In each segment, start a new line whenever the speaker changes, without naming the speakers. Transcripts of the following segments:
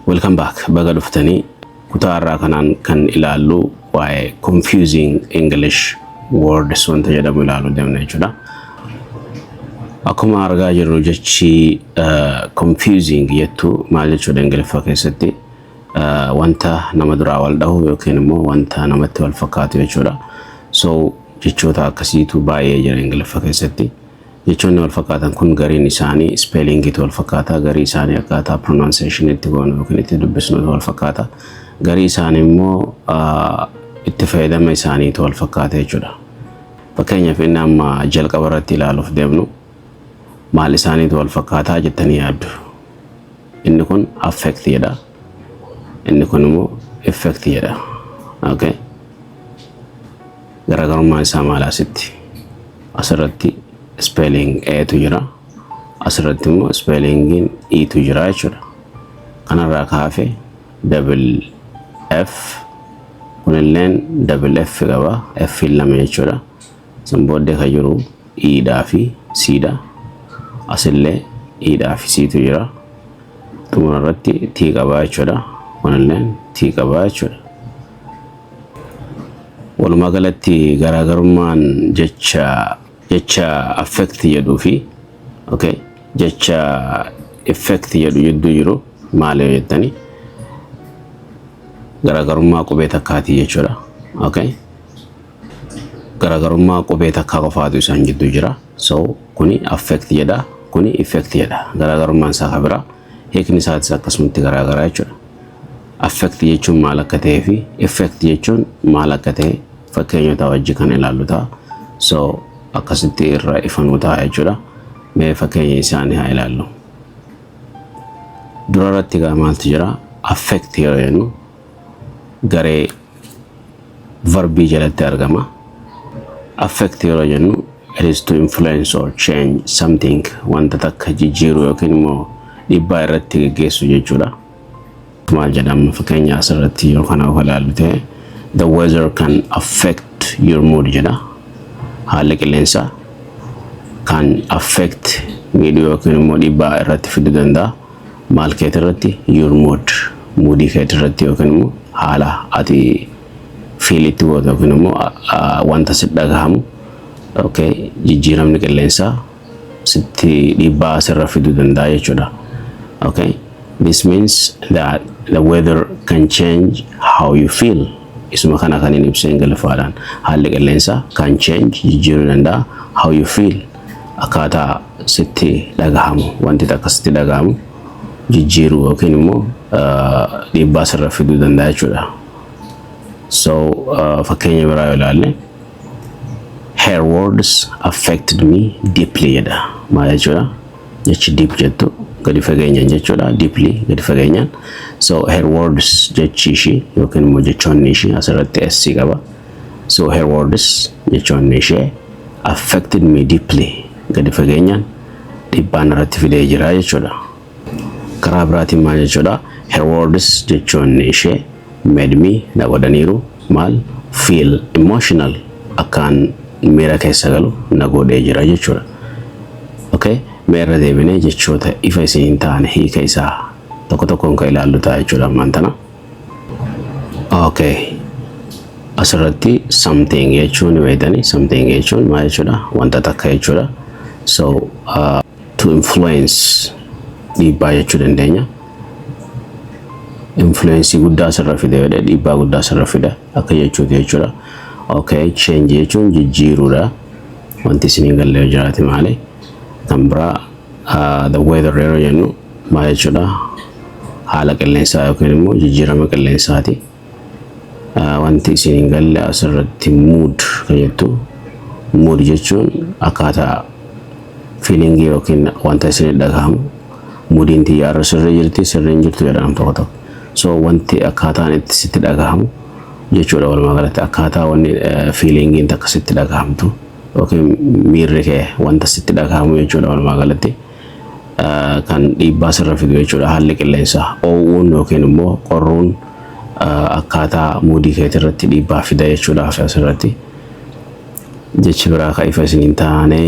Welcome back. Baga dhuftanii kutaa irraa kanaan kan ilaallu waa'ee confusing English words wanta jedhamu ilaaluu deemna jechuudha. Akkuma argaa jirru jechi confusing jettu maal jechuudha Ingiliffa keessatti wanta nama duraa wal dhahu yookiin immoo wanta namatti wal fakkaatu jechuudha. So jechoota akkasiitu baay'ee jira Ingiliffa keessatti. Jechoonni wal fakkaatan kun gariin isaanii spellingiitu wal fakkaata, garii isaanii akkaataa pronunciation itti goonu yookiin itti dubbisnu wal fakkaata. Garii isaanii immoo itti fayyadama isaaniitu wal fakkaata jechuudha. Fakkeenyaaf inni amma jalqaba irratti ilaaluuf deemnu maal isaaniitu wal fakkaataa jettanii yaaddu. Inni kun affect jedha. Inni kun immoo effect jedha. Okay. Garaagarummaan isaa maal asitti? Asirratti spelling A tu jira. Asirratti immoo spellingin E tu jira jechuudha. Kanarraa kaafee double F kunilleen double F qaba. F lama jechuudha. San booddee kan jiru E dhaa fi C dha. Asillee E dhaa fi C tu jira. Xumurarratti T qaba jechuudha. Kunilleen T qaba jechuudha. Walumaa galatti garaagarummaan jecha affect jedhuu fi okay jecha effect jedhu jidduu jiru maal jettanii garaagarummaa qubee takkaati jechuudha. Okay. Garaagarummaa qubee takkaa qofaatu isaan jidduu jira. So kuni affect jedha, kuni effect jedha. Garaagarummaan isaa kabira hiikni isaatis akkasumatti garaagaraa jechuudha. Affect jechuun maal akka ta'ee fi effect jechuun maal akka ta'e fakkeenyota wajji kan ilaallu ta'a. So akkasitti irraa ifanuu ta'a jechuudha. Mee fakkeenya isaanii haa ilaallu. Durarratti maaltu jira? Affect yeroo jennu garee verbii jalatti argama. Affect yeroo jennu it is to influence or change something, wanta takka jijjiiruu yookiin immoo dhiibbaa irratti geggeessu jechuudha. Maal jedhama fakkeenya asirratti yoo kana ilaallu ta'e the weather can affect your mood jedha. Haalli qilleensaa kan affect miidhuu yookiin immoo dhiibbaa irratti fiduu danda'a. Maal keetii irratti? Your mood. Moodii keetii irratti yookiin immoo haala ati feel itti gootu yookiin immoo wanta sitti dhagahamu. Okay, jijjiiramni qilleensaa sitti dhiibbaa asirra fiduu danda'a jechuudha. Okay, this means that the weather can change how you feel. Isuma kana kan inni ibsa Ingiliffaadhaan. Haalli qilleensaa can change jijjiiruu danda'a how you feel, akkaataa sitti dhagahamu, wanti takka sitti dhagahamu jijjiiruu yookiin immoo dhiibbaa asirra fiduu danda'a jechuudha. So fakkeenya biraa yoo ilaalle her words affected me deeply jedha. Maal jechuudha? Jechi deep jettu gadi fageenyaan jechuudha. Deeply gadi fageenyaan. So her words jechi ishee yookiin immoo jechoonni ishee asirratti S qaba. So her words jechoonni ishee affected me deeply gadi fageenyaan dhiibbaan irratti fidee jira jechuudha. Karaa biraatiin maal jechuudha? Her words jechoonni ishee made me na godhaniiru maal feel emotional, akkaan miira keessa galu na godhee jira jechuudha. Okay, meerra deebinee jechoota ifa isin hin taane hiika isaa tokko tokkoon kan ilaallu ta'a jechuudha ammaan tana. Okay, asirratti something jechuun beektanii something jechuun maal jechuudha? Wanta takka jechuudha. So to influence dhiibbaa jechuu dandeenya. Influence guddaa asirra fide dhiibbaa guddaa asirra fide akka jechuuti jechuudha. Okay, change jechuun jijjiiruudha. Wanti isin hin galle jiraate maali? Kan biraa the weather yeroo jennu maal jechuudha? Haala qilleensaa yookiin immoo jijjiirama qilleensaati. Wanti isin hin galle asirratti mood kan jettu. Mood jechuun akkaataa feeling yookiin wanta isin dhagahamu. Moodiin xiyyaara sirrii jirti sirrii hin jirtu jedhama tokko tokko. So wanti akkaataan itti sitti dhagahamu jechuudha. Walumaa galatti akkaataa wanni feelingiin takka sitti dhagahamtu yookiin miirri kee wanta sitti dhagahamu jechuudha. Walumaa galatti kan dhiibbaa sirra fidu jechuudha. Haalli qilleensaa oowwuun yookiin immoo qorruun akkaataa moodii keetii irratti dhiibbaa fida jechuudha. Asirratti jechi biraa kan ifa isin hin taane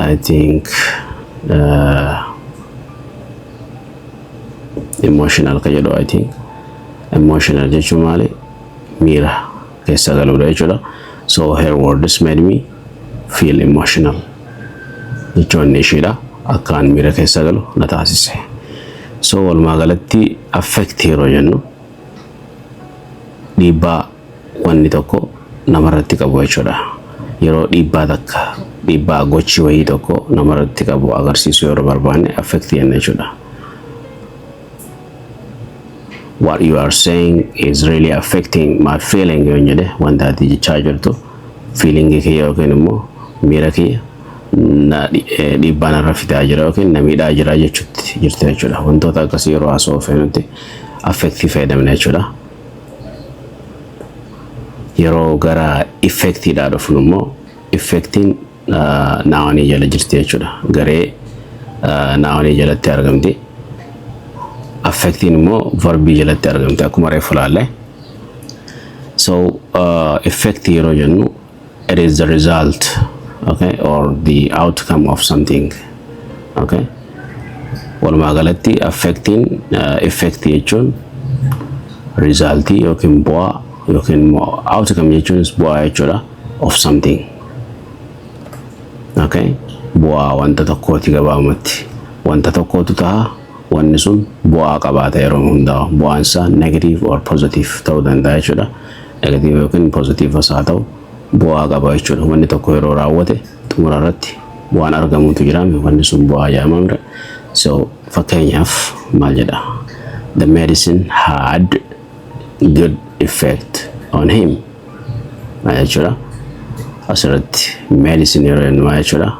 I think emotional ka jedhu I think emotional jechuun maali miira keessa galuudha jechuudha. So her words made me feel emotional jechuun ishiidha akkaan miira keessa galu na taasise. So walumaa galatti affect yeroo jennu dhiibbaa wanni tokko namarratti qabu jechuudha. Yeroo dhiibbaa takka dhiibbaa gochi wayii tokko namarratti qabu agarsiisu yeroo barbaanne affect jenna jechuudha. What you are saying is really affecting my feeling yoo jedhe wanta ati jechaa jirtu feeling kee yookiin immoo miira kee dhiibbaa narra fidaa jira yookiin na miidhaa jira jechuutti jirti jechuudha. Wantoota akkasii yeroo haasofnu nuti affect fayyadamna jechuudha. Yeroo gara effectiidhaa dhufnu immoo effectiin naawanii jala jirti jechuudha. Garee naawanii jalatti argamti. Affecting immoo verbii jalatti argamti akkuma reefu laalle. So effect yeroo jennu it is the result, okay, or the outcome of something, okay. Walumaa galatti affecting effect jechuun resultii yookiin bu'aa yookiin outcome jechuun bu'aa jechuudha of something, okay. Bu'aa wanta tokkooti gabaabumatti wanta tokkootu ta'a wanni sun bu'aa qabaata yeroo hundaa bu'aan isaa negative or positive ta'uu danda'a jechuudha. Negative yookiin positive haa ta'u bu'aa qaba jechuudha. Wanni tokko yeroo raawwate xumura irratti bu'aan argamutu jira wanni sun bu'aa jedhama. So fakkeenyaaf maal jedha the medicine had good effect on him jechuudha. Asirratti medicine yeroo jennu jechuudha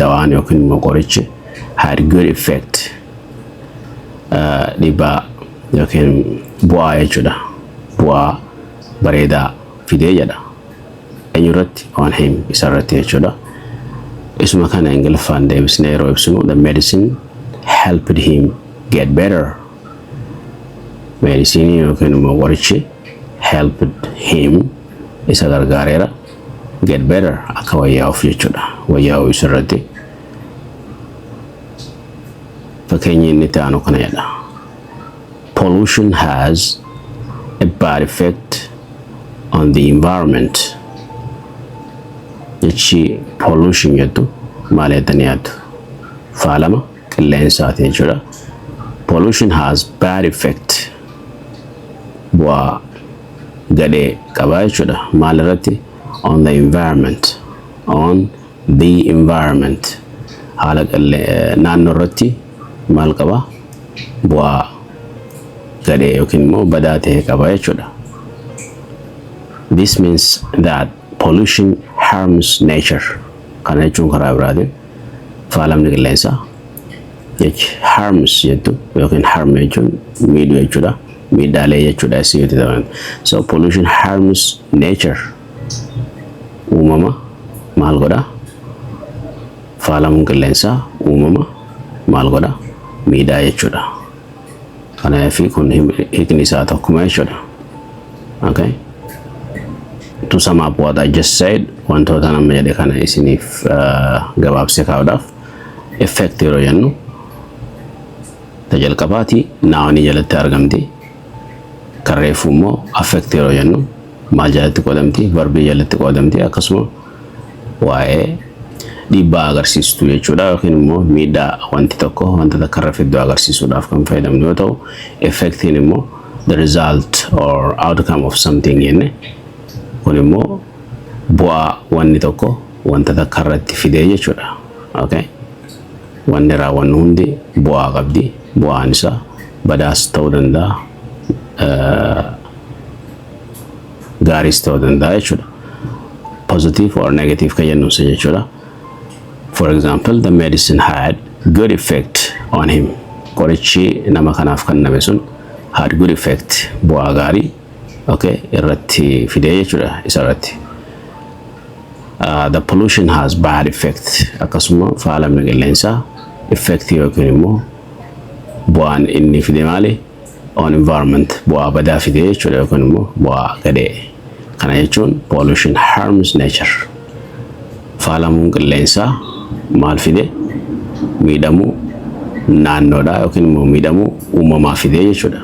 dawaan yookiin immoo qorichi had good effect dhiibbaa yookiin bu'aa jechuudha. Bu'aa bareedaa fidee jedha eenyurratti on him isarratti jechuudha. Isuma kana Ingiliffaan deebisnee yeroo ibsinu the medicine helped him get better. Medicine yookiin immoo qorichi helped him isa gargaareera get better akka wayyaa'uuf jechuudha. Wayyaa'uu isarratti fakkeenyi inni ta'anu kana jedha. Pollution has a bad effect on the environment. Jechi pollution jettu maal jettanii yaaddu? Faalama qilleensaati jechuudha. Pollution has bad effect. Bu'aa gadhee qaba jechuudha. Maal irratti? On the environment. On the environment. Haala naannoo irratti maal qaba? Bu'aa gadhee yookiin immoo badaa ta'e qaba jechuudha. This means that pollution harms nature. Kana jechuun karaa biraatiin faalamni qilleensaa jechi harms jettu yookiin harm jechuun miidhuu jechuudha. Miidhaalee jechuudha isiyyuutti ta'an. So pollution harms nature. Uumama maal godha? Faalamuun qilleensaa uumama maal godha? Miidhaa jechuudha. Kanaafi kun hiikni isaa tokkuma jechuudha. Okay. To sum up what I just said, wantoota nama jedhe kana isiniif gabaabsee kaa'uudhaaf effect yeroo jennu jalqabaati naawanii jalatti argamti. Kan reefu immoo affect yeroo jennu maal jalatti qoodamti? Verbii jalatti qoodamti. Akkasuma waa'ee dhiibbaa agarsiistu jechuudha yookiin immoo miidhaa wanti tokko wanta takka irra fiduu agarsiisuudhaaf kan fayyadamnu yoo ta'u, effectiin immoo the result or outcome of something jenne kun immoo bu'aa wanni tokko wanta takka irratti fidee jechuudha. Okay. Wanni raawwannu hundi bu'aa qabdi. Bu'aan isaa badaas ta'uu danda'a gaariis ta'uu danda'a jechuudha. Positive or negative kan jennu isa jechuudha. For example, the medicine had good effect on him. Qorichi nama kanaaf kenname sun had good effect. Bu'aa gaarii okay irratti fidee jechuudha isarratti. The pollution has bad effect. Akkasuma faalamni qilleensaa effect yookiin immoo bu'aan inni fide maali? On environment. Bu'aa badaa fide jechuudha yookiin immoo bu'aa gadhee. Kana jechuun pollution harms nature. Faalamuun qilleensaa maal fide? Miidhamuu naannoodha yookiin immoo miidhamuu uumamaa fidee jechuudha.